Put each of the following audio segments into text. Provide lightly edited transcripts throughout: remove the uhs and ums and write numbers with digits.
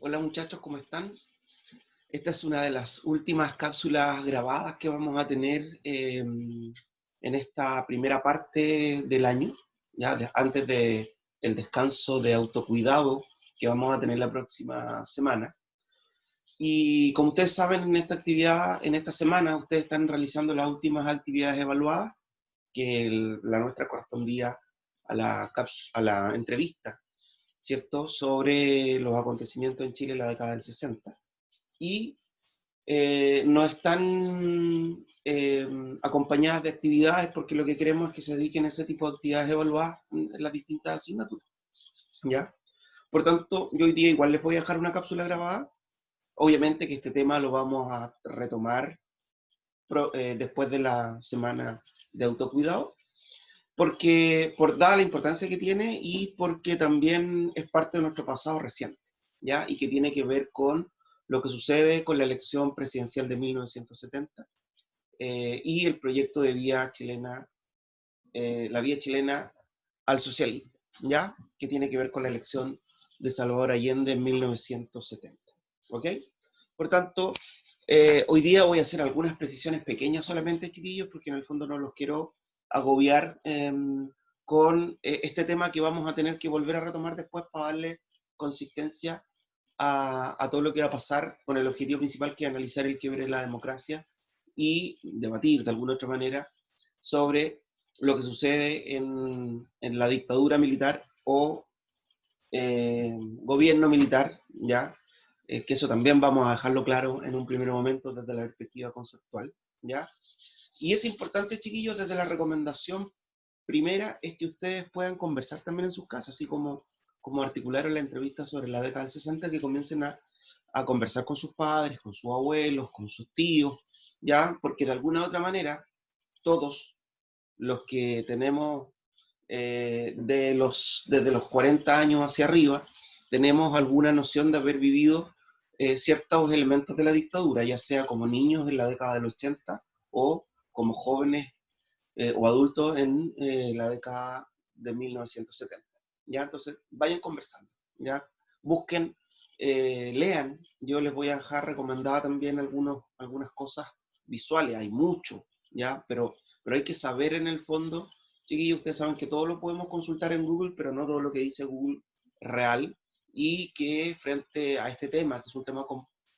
Hola muchachos, ¿cómo están? Esta es una de las últimas cápsulas grabadas que vamos a tener en esta primera parte del año, ya antes de el descanso de autocuidado que vamos a tener la próxima semana. Y como ustedes saben, en esta actividad, en esta semana, ustedes están realizando las últimas actividades evaluadas, que la nuestra correspondía a la entrevista, ¿cierto?, sobre los acontecimientos en Chile en la década del 60. Y no están acompañadas de actividades porque lo que queremos es que se dediquen a ese tipo de actividades evaluadas en las distintas asignaturas, ¿ya? Por tanto, yo hoy día igual les voy a dejar una cápsula grabada. Obviamente que este tema lo vamos a retomar después de la semana de autocuidado, porque por dada la importancia que tiene y porque también es parte de nuestro pasado reciente, ¿ya? Y que tiene que ver con lo que sucede con la elección presidencial de 1970 y el proyecto de vía chilena, la vía chilena al socialismo, ¿ya? Que tiene que ver con la elección de Salvador Allende en 1970, ¿ok? Por tanto, hoy día voy a hacer algunas precisiones pequeñas solamente, chiquillos, porque en el fondo no los quiero agobiar con este tema que vamos a tener que volver a retomar después para darle consistencia a todo lo que va a pasar con el objetivo principal que es analizar el quiebre de la democracia y debatir de alguna otra manera sobre lo que sucede en la dictadura militar o gobierno militar, ¿ya? Que eso también vamos a dejarlo claro en un primer momento desde la perspectiva conceptual, ¿ya? Y es importante, chiquillos, desde la recomendación primera, es que ustedes puedan conversar también en sus casas, así como articularon la entrevista sobre la década del 60, que comiencen a conversar con sus padres, con sus abuelos, con sus tíos, ¿ya? Porque de alguna u otra manera, todos los que tenemos desde los 40 años hacia arriba, tenemos alguna noción de haber vivido ciertos elementos de la dictadura, ya sea como niños en la década del 80 o como jóvenes o adultos en la década de 1970. ¿Ya? Entonces, vayan conversando, ¿ya? Busquen, lean. Yo les voy a dejar recomendada también algunas cosas visuales, hay mucho, ¿ya? Pero hay que saber en el fondo, chiquillos, ustedes saben que todo lo podemos consultar en Google, pero no todo lo que dice Google es real, y que frente a este tema, que es un tema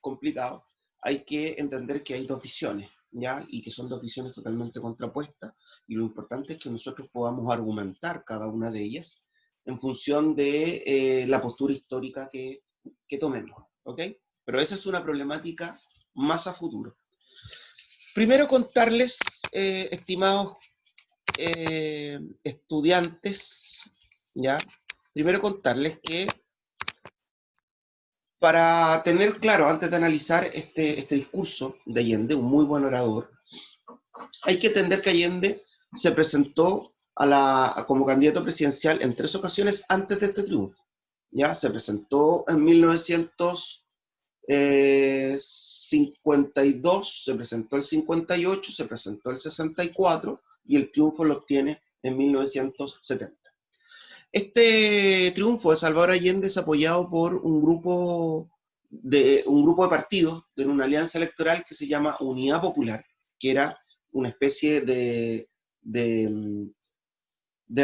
complicado, hay que entender que hay dos visiones, ¿ya? Y que son dos visiones totalmente contrapuestas, y lo importante es que nosotros podamos argumentar cada una de ellas en función de la postura histórica que tomemos, ¿ok? Pero esa es una problemática más a futuro. Primero contarles, estimados estudiantes, ¿ya? Primero contarles que para tener claro, antes de analizar este discurso de Allende, un muy buen orador, hay que entender que Allende se presentó como candidato presidencial en 3 ocasiones antes de este triunfo. ¿Ya? Se presentó en 1952, se presentó el 58, se presentó el 64 y el triunfo lo obtiene en 1970. Este triunfo de Salvador Allende es apoyado por un grupo de partidos en una alianza electoral que se llama Unidad Popular, que era una especie de, de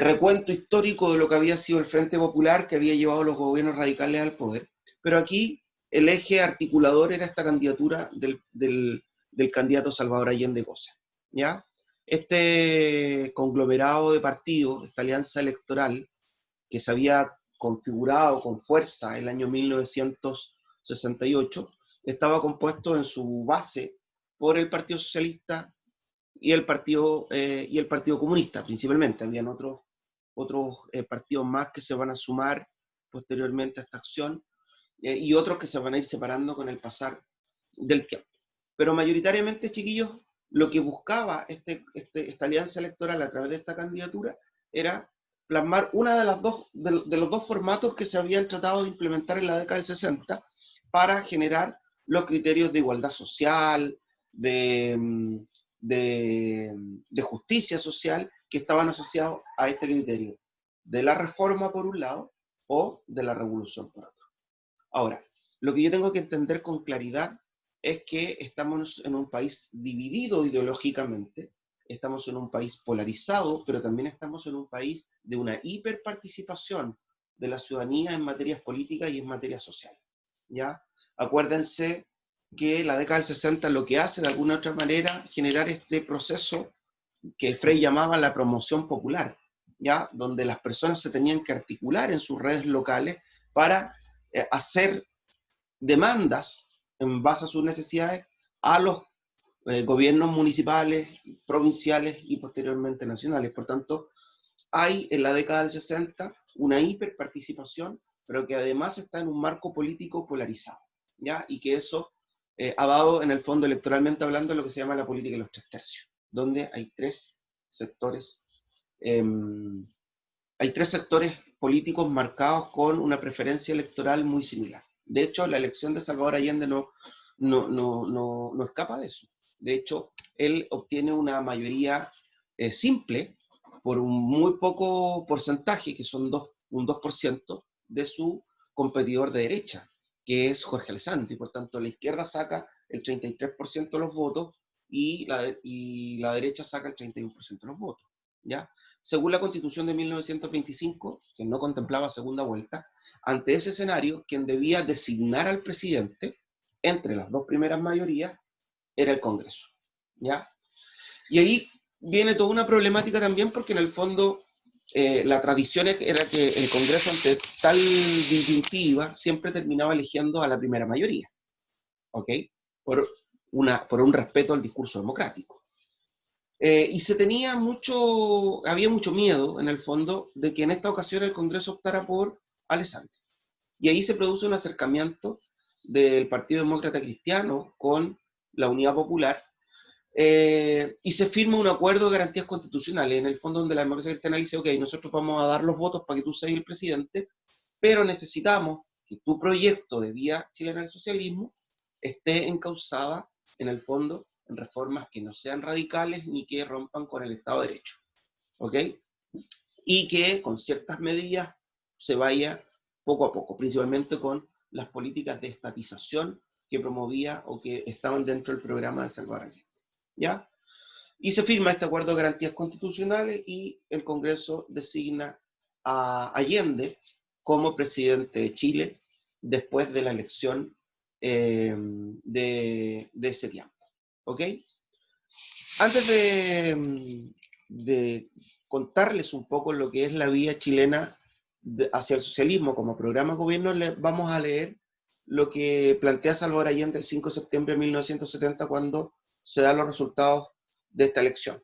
recuento histórico de lo que había sido el Frente Popular que había llevado a los gobiernos radicales al poder. Pero aquí el eje articulador era esta candidatura del candidato Salvador Allende Goza, ¿ya? Este conglomerado de partidos, esta alianza electoral, que se había configurado con fuerza en el año 1968, estaba compuesto en su base por el Partido Socialista y el Partido Comunista, principalmente. Habían otros partidos más que se van a sumar posteriormente a esta acción y otros que se van a ir separando con el pasar del tiempo. Pero mayoritariamente, chiquillos, lo que buscaba esta alianza electoral a través de esta candidatura era plasmar una de los dos formatos que se habían tratado de implementar en la década del 60 para generar los criterios de igualdad social, de, de justicia social que estaban asociados a este criterio, de la reforma por un lado o de la revolución por otro. Ahora, lo que yo tengo que entender con claridad es que estamos en un país dividido ideológicamente, estamos en un país polarizado, pero también estamos en un país de una hiperparticipación de la ciudadanía en materias políticas y en materias sociales. ¿Ya? Acuérdense que la década del 60 lo que hace de alguna otra manera generar este proceso que Frey llamaba la promoción popular, ¿ya? Donde las personas se tenían que articular en sus redes locales para hacer demandas en base a sus necesidades a los gobiernos municipales, provinciales y posteriormente nacionales. Por tanto, hay en la década del 60 una hiperparticipación, pero que además está en un marco político polarizado, ¿ya? Y que eso ha dado, en el fondo, electoralmente hablando, lo que se llama la política de los tres tercios, donde hay tres sectores, eh, hay tres sectores políticos marcados con una preferencia electoral muy similar. De hecho, la elección de Salvador Allende no escapa de eso. De hecho, él obtiene una mayoría simple por un muy poco porcentaje, que son un 2% de su competidor de derecha, que es Jorge Alessandri. Por tanto, la izquierda saca el 33% de los votos y la derecha saca el 31% de los votos, ¿ya? Según la Constitución de 1925, que no contemplaba segunda vuelta, ante ese escenario, quien debía designar al presidente entre las dos primeras mayorías era el Congreso, ¿ya? Y ahí viene toda una problemática también, porque en el fondo la tradición era que el Congreso, ante tal disyuntiva, siempre terminaba eligiendo a la primera mayoría, ¿ok? Por un respeto al discurso democrático. Y había mucho miedo, en el fondo, de que en esta ocasión el Congreso optara por Alessandri. Y ahí se produce un acercamiento del Partido Demócrata Cristiano con la Unidad Popular, y se firma un acuerdo de garantías constitucionales, en el fondo donde la democracia cristiana dice, ok, nosotros vamos a dar los votos para que tú seas el presidente, pero necesitamos que tu proyecto de vía chilena al socialismo esté encauzada, en el fondo, en reformas que no sean radicales ni que rompan con el Estado de Derecho, ¿ok? Y que con ciertas medidas se vaya poco a poco, principalmente con las políticas de estatización que promovía o que estaban dentro del programa de Salvador Allende, ¿ya? Y se firma este acuerdo de garantías constitucionales y el Congreso designa a Allende como presidente de Chile después de la elección de ese tiempo. ¿Ok? Antes de contarles un poco lo que es la vía chilena hacia el socialismo como programa de gobierno, les vamos a leer lo que plantea Salvador Allende el 5 de septiembre de 1970 cuando se dan los resultados de esta elección.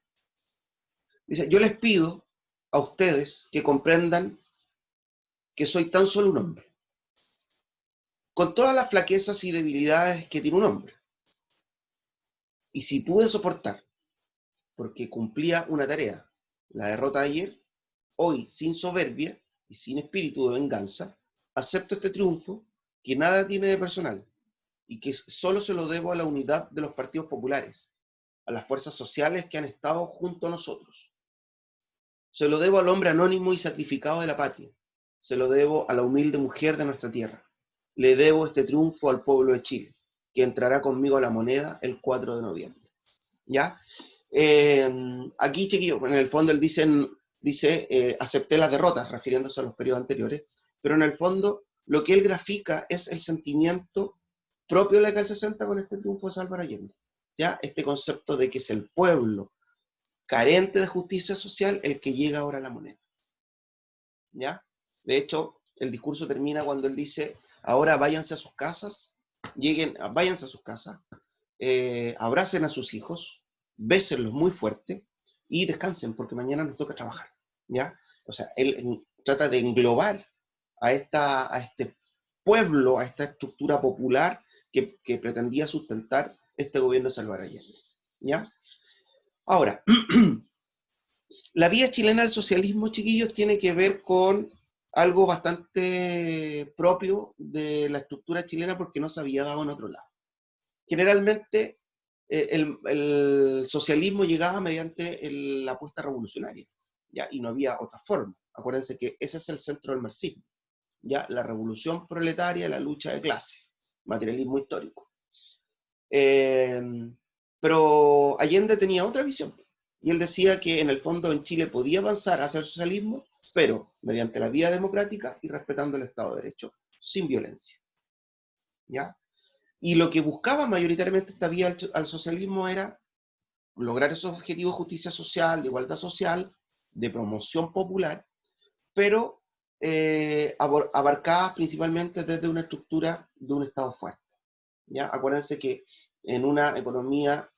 Dice, yo les pido a ustedes que comprendan que soy tan solo un hombre, con todas las flaquezas y debilidades que tiene un hombre. Y si pude soportar, porque cumplía una tarea, la derrota de ayer, hoy, sin soberbia y sin espíritu de venganza, acepto este triunfo que nada tiene de personal y que solo se lo debo a la unidad de los partidos populares, a las fuerzas sociales que han estado junto a nosotros. Se lo debo al hombre anónimo y sacrificado de la patria. Se lo debo a la humilde mujer de nuestra tierra. Le debo este triunfo al pueblo de Chile, que entrará conmigo a la moneda el 4 de noviembre. ¿Ya? Aquí, chiquillos, en el fondo él dice acepté las derrotas, refiriéndose a los periodos anteriores, pero en el fondo lo que él grafica es el sentimiento propio de la década del 60 con este triunfo de Salvador Allende. ¿Ya? Este concepto de que es el pueblo carente de justicia social el que llega ahora a la moneda. ¿Ya? De hecho, el discurso termina cuando él dice, ahora váyanse a sus casas, váyanse a sus casas, abracen a sus hijos, bésenlos muy fuerte y descansen porque mañana nos toca trabajar, ¿ya? O sea, él trata de englobar a este pueblo, a esta estructura popular que pretendía sustentar este gobierno de Salvador Allende, ¿ya? Ahora, la vía chilena al socialismo, chiquillos, tiene que ver con algo bastante propio de la estructura chilena porque no se había dado en otro lado. Generalmente el socialismo llegaba mediante la apuesta revolucionaria, ¿ya? Y no había otra forma. Acuérdense que ese es el centro del marxismo, ¿ya? La revolución proletaria, la lucha de clase, materialismo histórico. Pero Allende tenía otra visión, y él decía que en el fondo en Chile podía avanzar hacia el socialismo, pero mediante la vía democrática y respetando el Estado de Derecho, sin violencia. ¿Ya? Y lo que buscaba mayoritariamente esta vía al socialismo era lograr esos objetivos de justicia social, de igualdad social, de promoción popular, pero abarcadas principalmente desde una estructura de un Estado fuerte. ¿Ya? Acuérdense que en una economía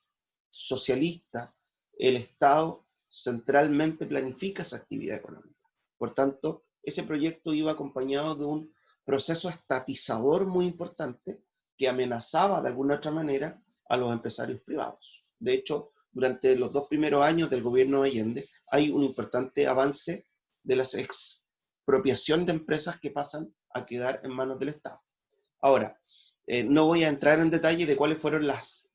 socialista, el Estado centralmente planifica esa actividad económica. Por tanto, ese proyecto iba acompañado de un proceso estatizador muy importante que amenazaba de alguna otra manera a los empresarios privados. De hecho, durante los 2 primeros años del gobierno de Allende hay un importante avance de la expropiación de empresas que pasan a quedar en manos del Estado. Ahora, no voy a entrar en detalle de cuáles fueron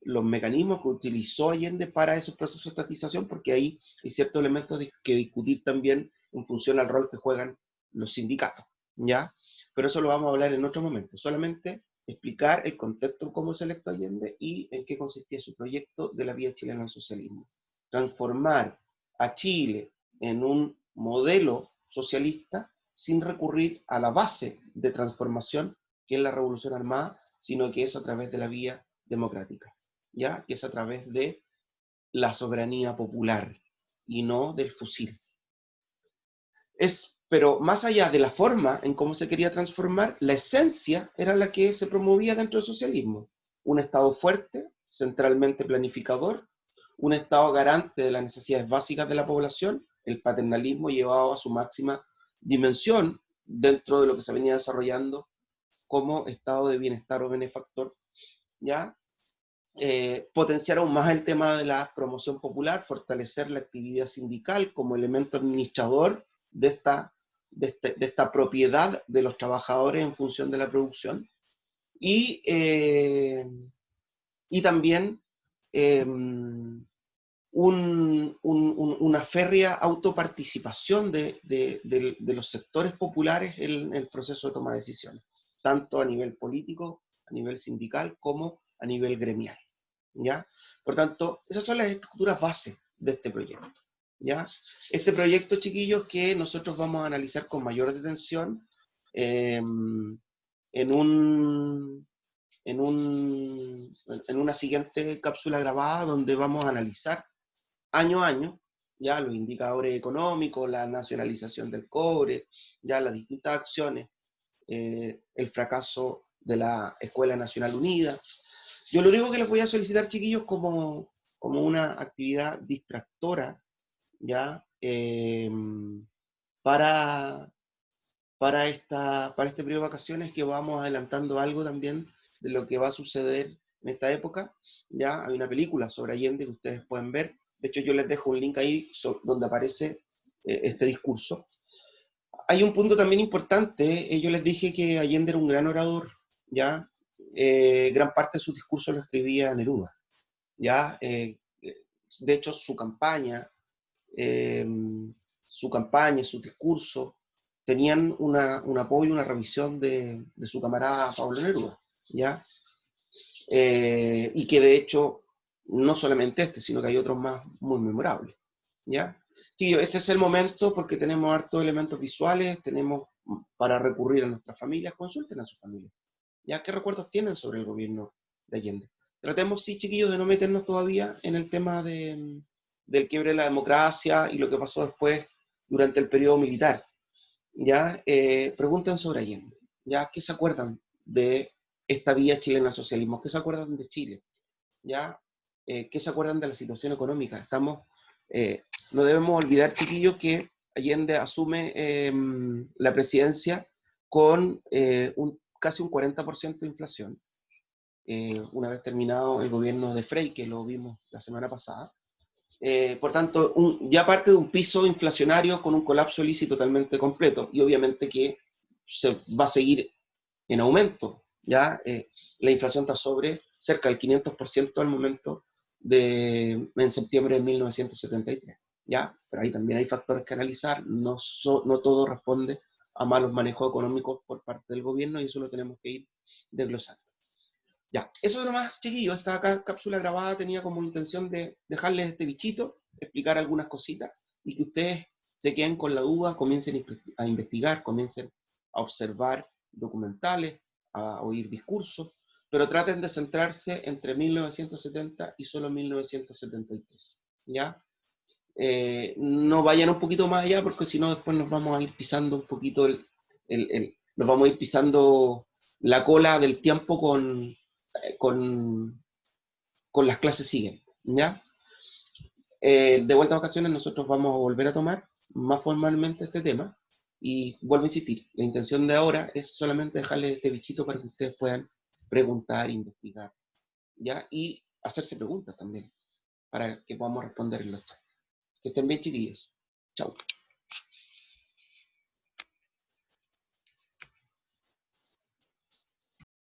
los mecanismos que utilizó Allende para esos procesos de estatización, porque ahí hay ciertos elementos que discutir también en función al rol que juegan los sindicatos, ¿ya? Pero eso lo vamos a hablar en otro momento. Solamente explicar el contexto en cómo se electó Allende y en qué consistía su proyecto de la vía chilena al socialismo. Transformar a Chile en un modelo socialista sin recurrir a la base de transformación que es la revolución armada, sino que es a través de la vía democrática, ¿ya? Que es a través de la soberanía popular y no del fusil. Pero más allá de la forma en cómo se quería transformar, la esencia era la que se promovía dentro del socialismo. Un Estado fuerte, centralmente planificador, un Estado garante de las necesidades básicas de la población, el paternalismo llevado a su máxima dimensión dentro de lo que se venía desarrollando como estado de bienestar o benefactor, ¿ya? Potenciar aún más el tema de la promoción popular, fortalecer la actividad sindical como elemento administrador de esta propiedad de los trabajadores en función de la producción, y también una férrea autoparticipación de los sectores populares en el proceso de toma de decisiones, tanto a nivel político, a nivel sindical, como a nivel gremial, ¿ya? Por tanto, esas son las estructuras base de este proyecto, ¿ya? Este proyecto, chiquillos, que nosotros vamos a analizar con mayor detención en una siguiente cápsula grabada donde vamos a analizar año a año, ya los indicadores económicos, la nacionalización del cobre, ya las distintas acciones, el fracaso de la Escuela Nacional Unida. Yo lo único que les voy a solicitar, chiquillos, como una actividad distractora, ya, para, para este periodo de vacaciones, que vamos adelantando algo también de lo que va a suceder en esta época. Ya hay una película sobre Allende que ustedes pueden ver. De hecho, yo les dejo un link ahí donde aparece este discurso. Hay un punto también importante. Yo les dije que Allende era un gran orador, ¿ya? Gran parte de su discurso lo escribía Neruda, ¿ya? De hecho, su campaña, su discurso, tenían un apoyo, una revisión de su camarada Pablo Neruda, ¿ya? Y que de hecho, no solamente sino que hay otros más muy memorables, ¿ya? Sí, este es el momento porque tenemos hartos elementos visuales, tenemos para recurrir a nuestras familias, consulten a sus familias, ¿ya? ¿Qué recuerdos tienen sobre el gobierno de Allende? Tratemos, sí, chiquillos, de no meternos todavía en el tema del quiebre de la democracia y lo que pasó después durante el periodo militar, ¿ya? Pregunten sobre Allende, ¿ya? ¿Qué se acuerdan de esta vía chilena al socialismo? ¿Qué se acuerdan de Chile? ¿Ya? ¿Qué se acuerdan de la situación económica? No debemos olvidar, chiquillos, que Allende asume la presidencia con casi un 40% de inflación, una vez terminado el gobierno de Frei, que lo vimos la semana pasada. Por tanto, ya parte de un piso inflacionario con un colapso Lisi totalmente completo, y obviamente que se va a seguir en aumento. ¿Ya? La inflación está sobre cerca del 500% al momento en septiembre de 1973. ¿Ya? Pero ahí también hay factores que analizar, no todo responde a malos manejos económicos por parte del gobierno, y eso lo tenemos que ir desglosando. Ya, eso es lo más, chiquillo. Esta cápsula grabada tenía como intención de dejarles este bichito, explicar algunas cositas y que ustedes se queden con la duda, comiencen a investigar, comiencen a observar documentales, a oír discursos, pero traten de centrarse entre 1970 y solo 1973, ¿ya? No vayan un poquito más allá porque si no después nos vamos a ir pisando un poquito nos vamos a ir pisando la cola del tiempo con, con las clases siguientes, ¿ya? De vuelta a vacaciones nosotros vamos a volver a tomar más formalmente este tema y vuelvo a insistir, la intención de ahora es solamente dejarles este bichito para que ustedes puedan preguntar, investigar, ¿ya? Y hacerse preguntas también para que podamos responderlos. Que estén bien, chiquillos. Chao.